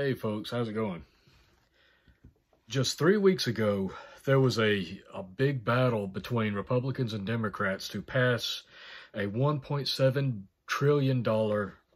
Hey folks, how's it going? Just 3 weeks ago, there was a big battle between Republicans and Democrats to pass a $1.7 trillion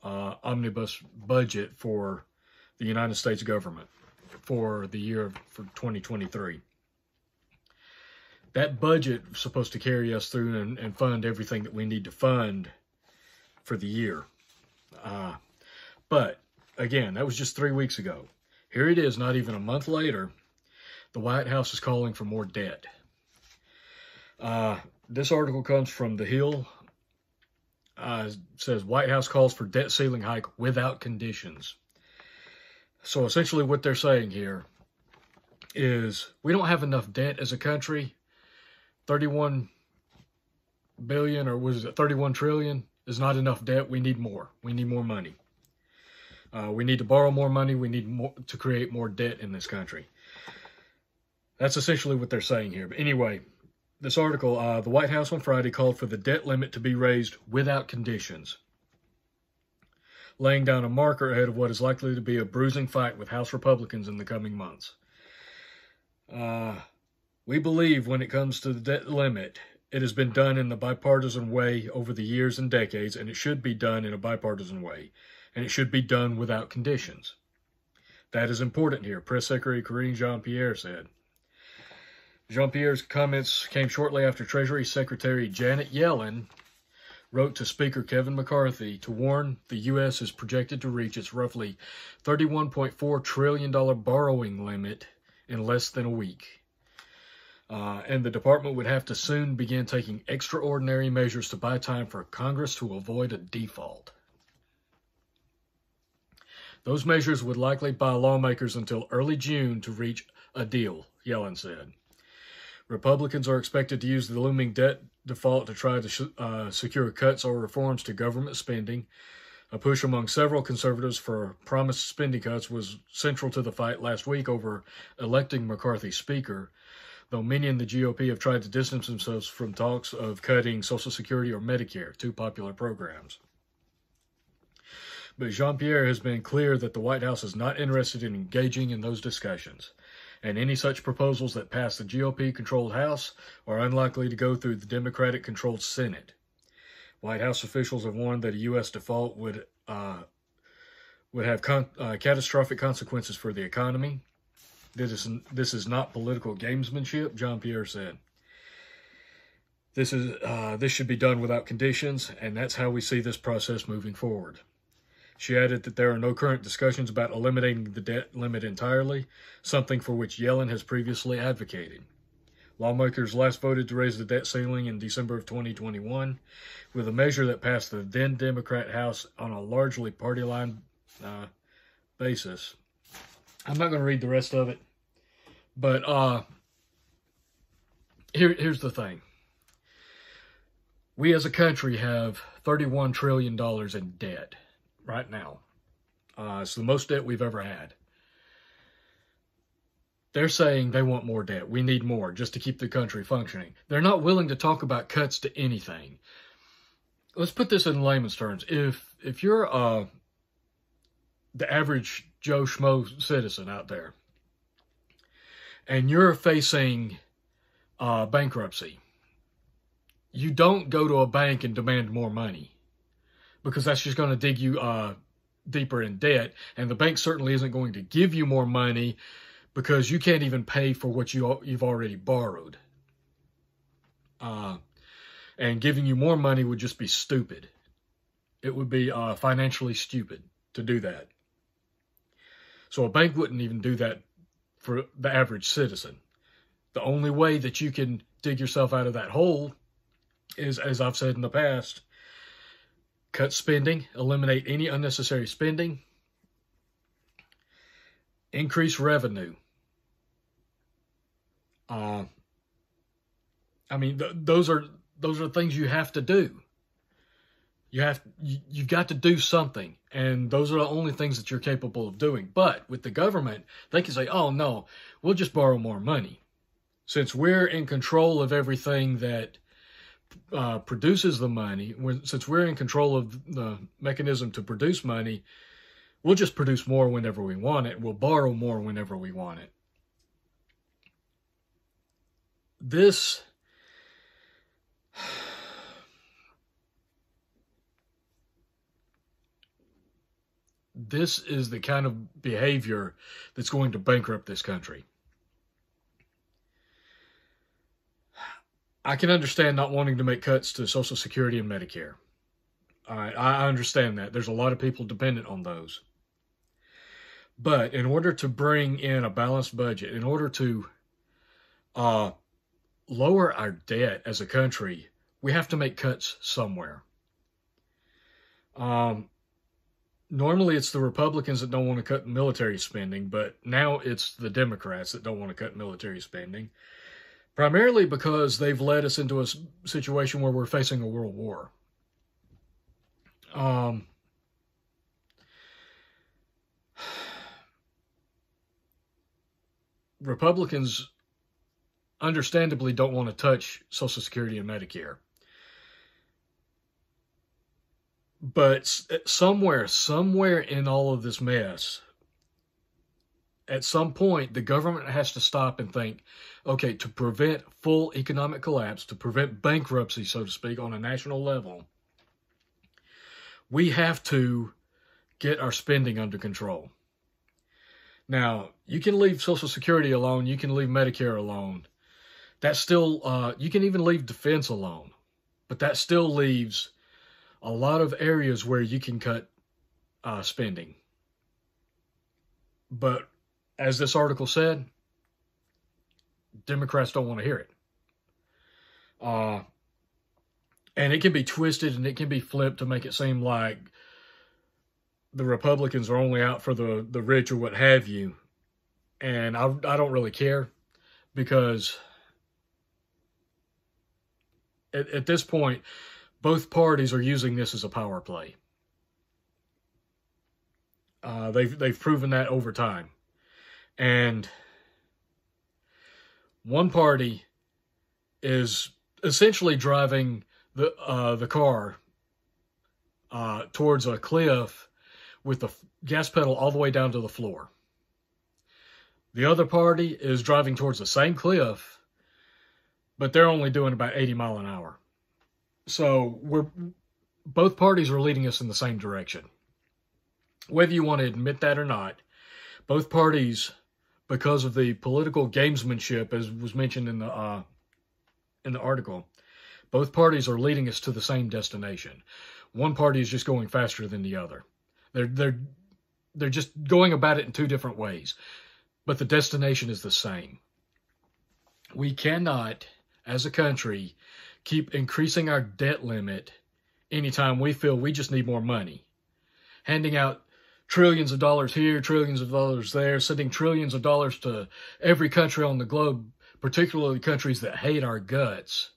omnibus budget for the United States government for the year for 2023. That budget was supposed to carry us through and fund everything that we need to fund for the year. But again, that was just 3 weeks ago. Here it is, not even a month later, the White House is calling for more debt. This article comes from The Hill. It says, White House calls for debt ceiling hike without conditions. So essentially what they're saying here is we don't have enough debt as a country. 31 billion, or was it 31 trillion, is not enough debt. We need more. We need more money. We need to borrow more money. We need more to create more debt in this country. That's essentially what they're saying here. But anyway, this article, the White House on Friday called for the debt limit to be raised without conditions, laying down a marker ahead of what is likely to be a bruising fight with House Republicans in the coming months. We believe when it comes to the debt limit, it has been done in the bipartisan way over the years and decades, and it should be done in a bipartisan way. And it should be done without conditions. That is important here, Press Secretary Karine Jean-Pierre said. Jean-Pierre's comments came shortly after Treasury Secretary Janet Yellen wrote to Speaker Kevin McCarthy to warn the U.S. is projected to reach its roughly $31.4 trillion borrowing limit in less than a week. And the department would have to soon begin taking extraordinary measures to buy time for Congress to avoid a default. Those measures would likely buy lawmakers until early June to reach a deal, Yellen said. Republicans are expected to use the looming debt default to try to secure cuts or reforms to government spending. A push among several conservatives for promised spending cuts was central to the fight last week over electing McCarthy Speaker, though many in the GOP have tried to distance themselves from talks of cutting Social Security or Medicare, two popular programs. But Jean-Pierre has been clear that the White House is not interested in engaging in those discussions, and any such proposals that pass the GOP-controlled House are unlikely to go through the Democratic-controlled Senate. White House officials have warned that a U.S. default would have catastrophic consequences for the economy. This is not political gamesmanship, Jean-Pierre said. This should be done without conditions, and that's how we see this process moving forward. She added that there are no current discussions about eliminating the debt limit entirely, something for which Yellen has previously advocated. Lawmakers last voted to raise the debt ceiling in December of 2021, with a measure that passed the then Democrat House on a largely party line basis. I'm not going to read the rest of it, but here's the thing. We as a country have $31 trillion in debt. Right now. It's the most debt we've ever had. They're saying they want more debt. We need more just to keep the country functioning. They're not willing to talk about cuts to anything. Let's put this in layman's terms. If you're the average Joe Schmo citizen out there, and you're facing bankruptcy, you don't go to a bank and demand more money, because that's just going to dig you deeper in debt. And the bank certainly isn't going to give you more money because you can't even pay for what you've already borrowed. And giving you more money would just be stupid. It would be financially stupid to do that. So a bank wouldn't even do that for the average citizen. The only way that you can dig yourself out of that hole is, as I've said in the past, cut spending, eliminate any unnecessary spending, increase revenue. Those are things you have to do. You've got to do something, and those are the only things that you're capable of doing. But with the government, they can say, "Oh no, we'll just borrow more money," since we're in control of everything that produces the money. Since we're in control of the mechanism to produce money, We'll just produce more whenever we want it. We'll borrow more whenever we want it. This is the kind of behavior that's going to bankrupt this country. I can understand not wanting to make cuts to Social Security and Medicare. I understand that. There's a lot of people dependent on those. But in order to bring in a balanced budget, in order to lower our debt as a country, we have to make cuts somewhere. Normally it's the Republicans that don't want to cut military spending, but now it's the Democrats that don't want to cut military spending. Primarily because they've led us into a situation where we're facing a world war. Republicans understandably don't want to touch Social Security and Medicare. But somewhere in all of this mess, at some point, the government has to stop and think, okay, to prevent full economic collapse, to prevent bankruptcy, so to speak, on a national level, we have to get our spending under control. Now, you can leave Social Security alone. You can leave Medicare alone. That's still, you can even leave defense alone. But that still leaves a lot of areas where you can cut spending. But as this article said, Democrats don't want to hear it. And it can be twisted and it can be flipped to make it seem like the Republicans are only out for the rich or what have you. And I don't really care, because at this point, both parties are using this as a power play. They've proven that over time. And one party is essentially driving the car towards a cliff with the gas pedal all the way down to the floor. The other party is driving towards the same cliff, but they're only doing about 80 miles an hour. So both parties are leading us in the same direction. Whether you want to admit that or not, both parties, because of the political gamesmanship, as was mentioned in the article, both parties are leading us to the same destination. One party is just going faster than the other. They're just going about it in two different ways, but the destination is the same. We cannot, as a country, keep increasing our debt limit anytime we feel we just need more money. Handing out trillions of dollars here, trillions of dollars there, sending trillions of dollars to every country on the globe, particularly countries that hate our guts,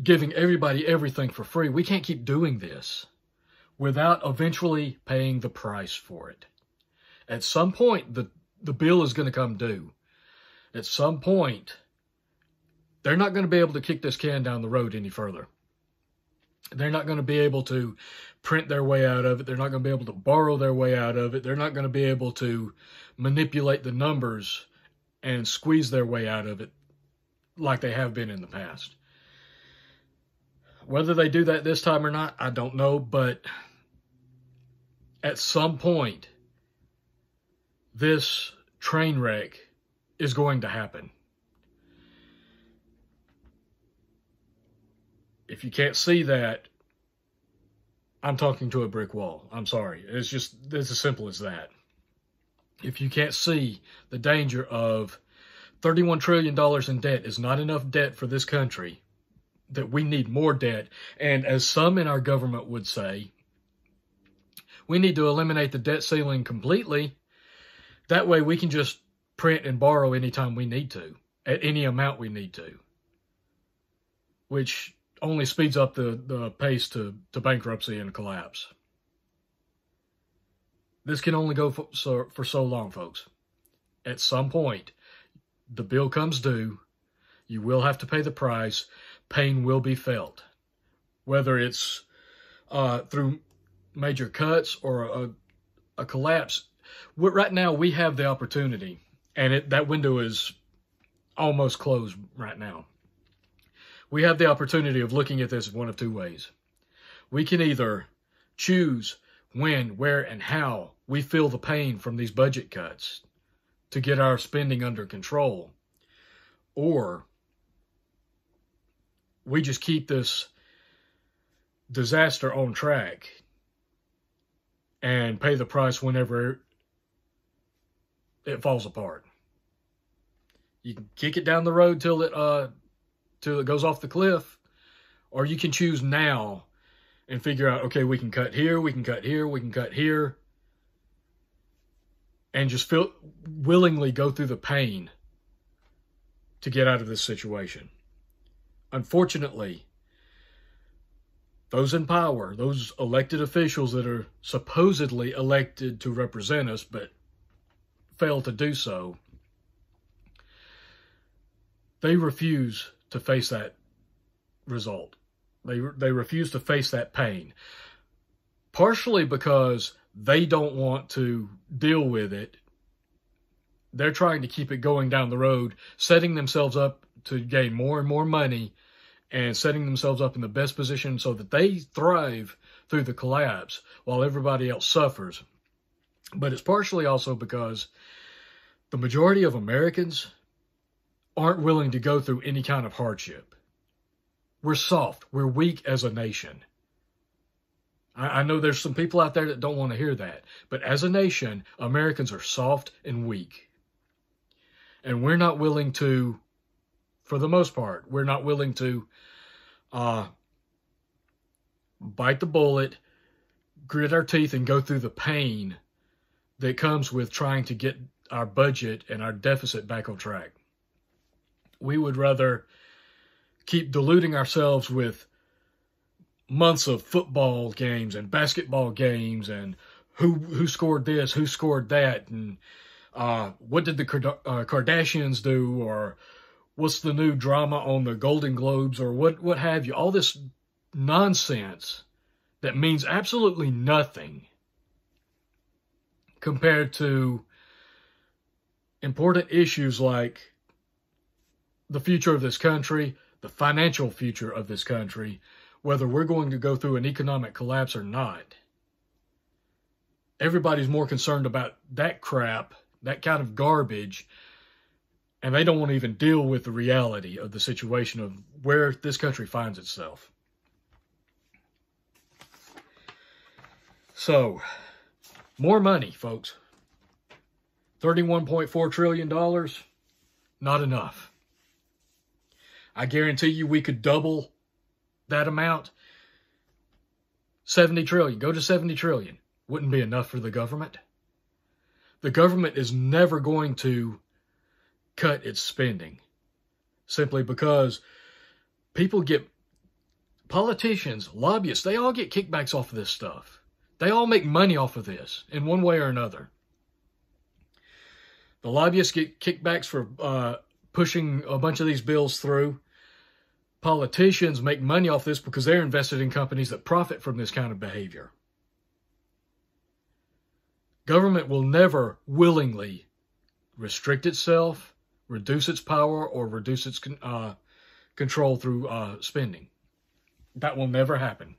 giving everybody everything for free. We can't keep doing this without eventually paying the price for it. At some point, the bill is going to come due. At some point, they're not going to be able to kick this can down the road any further. They're not going to be able to print their way out of it. They're not going to be able to borrow their way out of it. They're not going to be able to manipulate the numbers and squeeze their way out of it like they have been in the past. Whether they do that this time or not, I don't know, but at some point, this train wreck is going to happen. If you can't see that, I'm talking to a brick wall. I'm sorry. It's as simple as that. If you can't see the danger of $31 trillion in debt is not enough debt for this country, that we need more debt, and as some in our government would say, we need to eliminate the debt ceiling completely. That way we can just print and borrow anytime we need to, at any amount we need to, which only speeds up the pace to bankruptcy and collapse. This can only go for so long, folks. At some point, the bill comes due. You will have to pay the price. Pain will be felt. Whether it's through major cuts or a collapse, right now we have the opportunity, and that window is almost closed right now. We have the opportunity of looking at this one of two ways. We can either choose when, where, and how we feel the pain from these budget cuts to get our spending under control, or we just keep this disaster on track and pay the price whenever it falls apart. You can kick it down the road till it goes off the cliff, or you can choose now and figure out, okay, we can cut here, we can cut here, we can cut here, and just willingly go through the pain to get out of this situation. Unfortunately, those in power, those elected officials that are supposedly elected to represent us but fail to do so, they refuse to face that result. They refuse to face that pain. Partially because they don't want to deal with it. They're trying to keep it going down the road, setting themselves up to gain more and more money and setting themselves up in the best position so that they thrive through the collapse while everybody else suffers. But it's partially also because the majority of Americans aren't willing to go through any kind of hardship. We're soft. We're weak as a nation. I know there's some people out there that don't want to hear that. But as a nation, Americans are soft and weak. And we're not willing to, for the most part, we're not willing to bite the bullet, grit our teeth, and go through the pain that comes with trying to get our budget and our deficit back on track. We would rather keep deluding ourselves with months of football games and basketball games and who scored this, who scored that, and what did the Kardashians do, or what's the new drama on the Golden Globes, or what have you. All this nonsense that means absolutely nothing compared to important issues like the future of this country, the financial future of this country, whether we're going to go through an economic collapse or not. Everybody's more concerned about that crap, that kind of garbage, and they don't want to even deal with the reality of the situation of where this country finds itself. So, more money, folks. $31.4 trillion, not enough. I guarantee you we could double that amount. 70 trillion. Go to 70 trillion. Wouldn't be enough for the government. The government is never going to cut its spending simply because politicians, lobbyists, they all get kickbacks off of this stuff. They all make money off of this in one way or another. The lobbyists get kickbacks for pushing a bunch of these bills through. Politicians make money off this because they're invested in companies that profit from this kind of behavior. Government will never willingly restrict itself, reduce its power, or reduce its control through spending. That will never happen.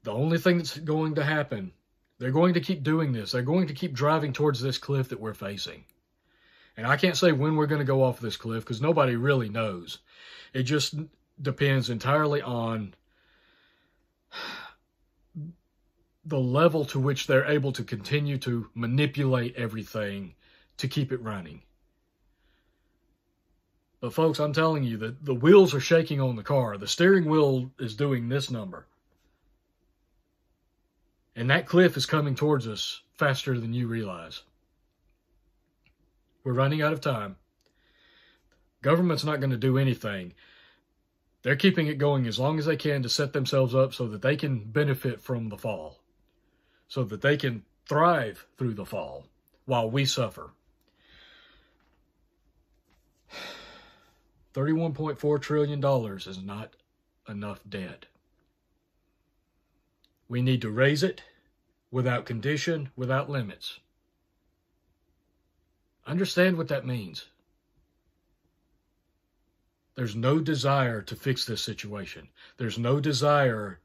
The only thing that's going to happen, they're going to keep doing this. They're going to keep driving towards this cliff that we're facing. And I can't say when we're going to go off this cliff because nobody really knows. It just depends entirely on the level to which they're able to continue to manipulate everything to keep it running. But folks, I'm telling you that the wheels are shaking on the car. The steering wheel is doing this number. And that cliff is coming towards us faster than you realize. We're running out of time. Government's not going to do anything. They're keeping it going as long as they can to set themselves up so that they can benefit from the fall. So that they can thrive through the fall while we suffer. $31.4 trillion is not enough debt. We need to raise it without condition, without limits. Understand what that means. There's no desire to fix this situation. There's no desire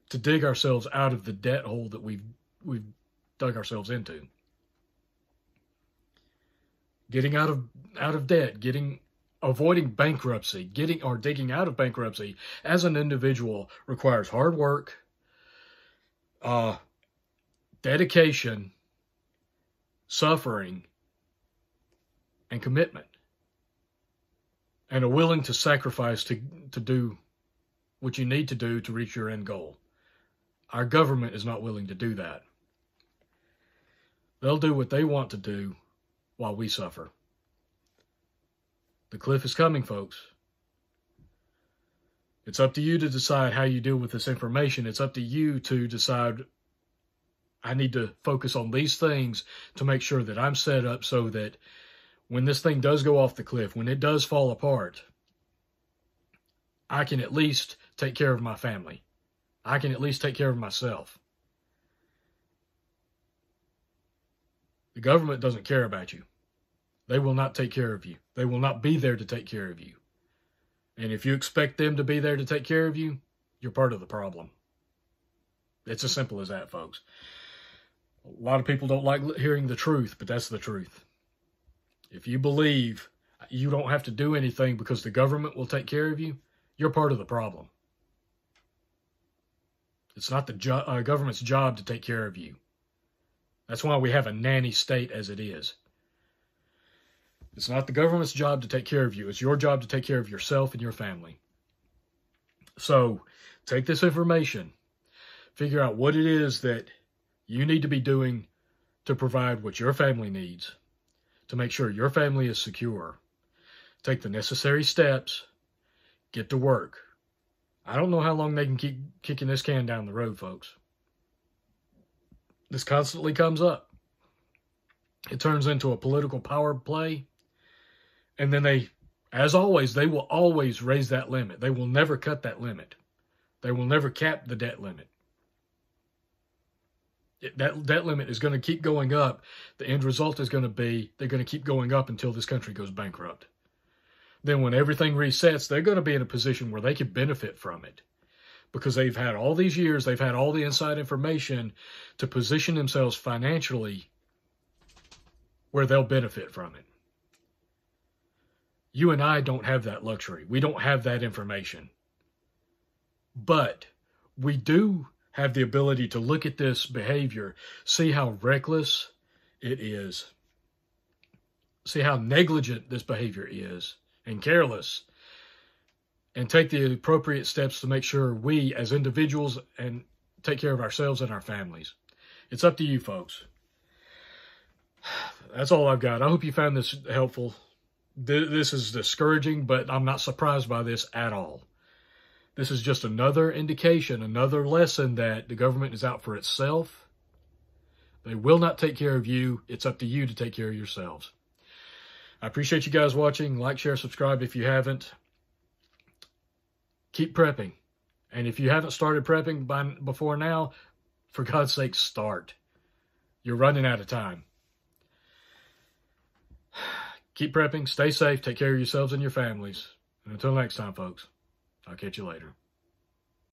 to dig ourselves out of the debt hole that we've dug ourselves into. Getting out of debt, avoiding bankruptcy, digging out of bankruptcy as an individual requires hard work, dedication, suffering, and commitment, and are willing to sacrifice to do what you need to do to reach your end goal. Our government is not willing to do that. They'll do what they want to do while we suffer. The cliff is coming, folks. It's up to you to decide how you deal with this information. It's up to you to decide, I need to focus on these things to make sure that I'm set up so that when this thing does go off the cliff, when it does fall apart, I can at least take care of my family. I can at least take care of myself. The government doesn't care about you. They will not take care of you. They will not be there to take care of you. And if you expect them to be there to take care of you, you're part of the problem. It's as simple as that, folks. A lot of people don't like hearing the truth, but that's the truth. If you believe you don't have to do anything because the government will take care of you, you're part of the problem. It's not the government's job to take care of you. That's why we have a nanny state as it is. It's not the government's job to take care of you. It's your job to take care of yourself and your family. So take this information, figure out what it is that you need to be doing to provide what your family needs, to make sure your family is secure. Take the necessary steps, get to work. I don't know how long they can keep kicking this can down the road, folks. This constantly comes up. It turns into a political power play. And then they, as always, they will always raise that limit. They will never cut that limit. They will never cap the debt limit. That debt limit is going to keep going up. The end result is going to be they're going to keep going up until this country goes bankrupt. Then when everything resets, they're going to be in a position where they can benefit from it. Because they've had all these years, they've had all the inside information to position themselves financially where they'll benefit from it. You and I don't have that luxury. We don't have that information. But we do have the ability to look at this behavior, see how reckless it is, see how negligent this behavior is, and careless, and take the appropriate steps to make sure we as individuals and take care of ourselves and our families. It's up to you, folks. That's all I've got. I hope you found this helpful. This is discouraging, but I'm not surprised by this at all. This is just another indication, another lesson that the government is out for itself. They will not take care of you. It's up to you to take care of yourselves. I appreciate you guys watching. Like, share, subscribe if you haven't. Keep prepping. And if you haven't started prepping before now, for God's sake, start. You're running out of time. Keep prepping, stay safe, take care of yourselves and your families. And until next time, folks, I'll catch you later.